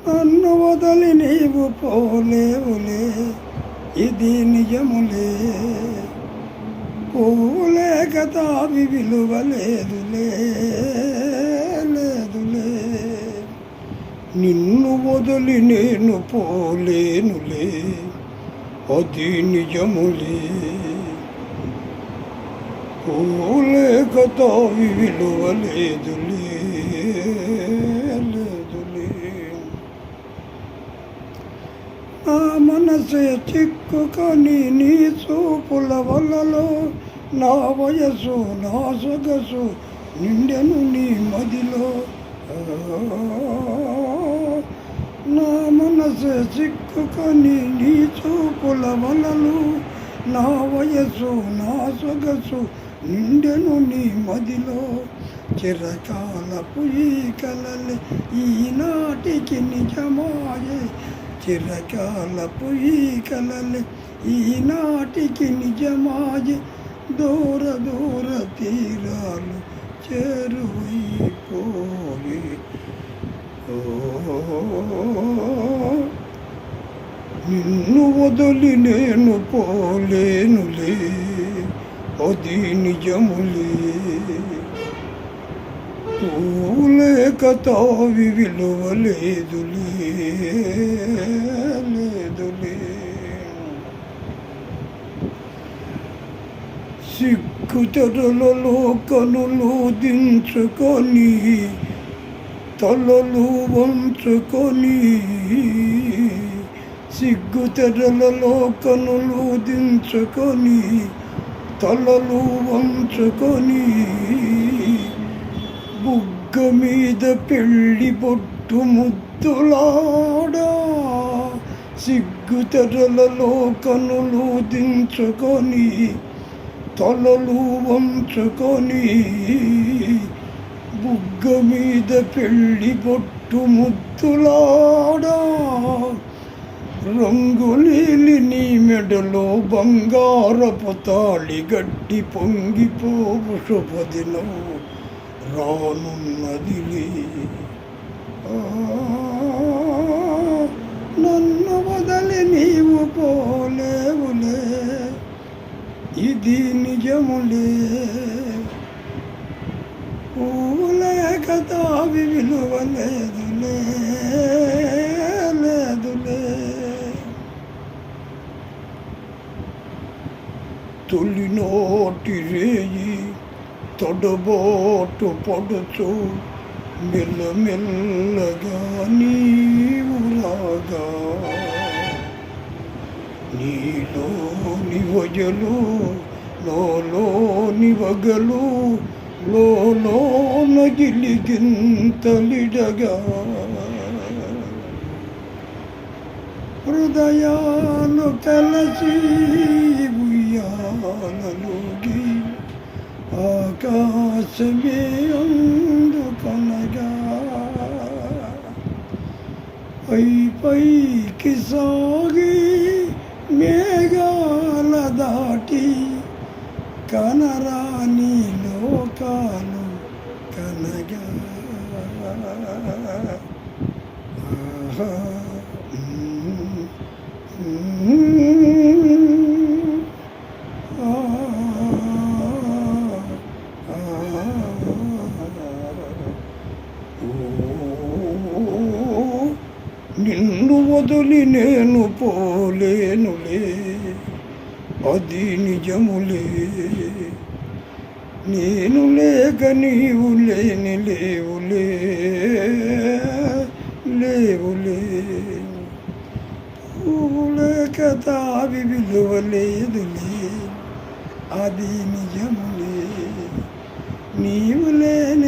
నన్ను వదలి నీవు పోలేవులే, ఇది నిజములే. పోలేక తావి విలువ లేదులే, లేదులే. నిన్ను వదిలి నేను పోలేనులే, అది నిజములే. పోలేక తావి విలువ లేదులే, లేదులే. నా మనసే చిక్కుకొని నీ చూపుల వలలో, నా వయసు నా సొగసు నిండెను నీ మదిలో. నా మనసే చిక్కుకొని నీ చూపుల వలలో, నా వయసు నా సొగసు నిండెను నీ మదిలో. చిరకాలపు ఈ కలలే ఈనాటికి నిజమాయే, చిరకాలపు ఈ కలలే ఈనాటికి నిజమాయే. దూర దూర తీరాలు చేరువైపోయి, నిన్ను వదిలి నేను పోలేనులే, అది నిజములే. పోలేక తావి విలువ లేదులే, లేదులే. సిగ్గు తెరలలో కనులు దించుకొని, తలలు వంచుకొని, సిగ్గు తెరలలో కనులు దించుకొని, తలలు వంచుకొని, బుగ్గ మీద పెళ్ళి బొట్టు ముద్దులాడా. సిగ్గు తెరలలో కనులు దించుకొని, తలలు వంచుకొని, బుగ్గ మీద పెళ్ళి బొట్టు ముద్దులాడా. రంగులీలి నీ మెడలో బంగారపు తాళి గడ్డి పొంగిపోవు శుభదినం రానున్నదిలే. నన్ను వదలి నీవు పోలేవులే, ఇది నిజములే. పూలేక తావి విలువ లేదులే, లేదులే. తొలినోటి రేయి తొడబోటు పడుచు, మెల్లమెల్లగా నీవు రాగా. నీలోని వజలు లోలోని వగలు, లోలోన గిలిగింతలిడగా. హృదయాలు కలసి ఉయ్యాలలోగి, ఆకాశమే అందుకొనగా. పైకి సాగి మేఘాల దాటి, కనరాని లోకాలు కనగా. నిన్ను వదిలి నేను పోలేనులే, అది నిజములే. నేను లేక నీవు లేని లేవులే, లేవులే. పూలేక తావి విలువ లేదులే, అది నిజములే. నీవు లేని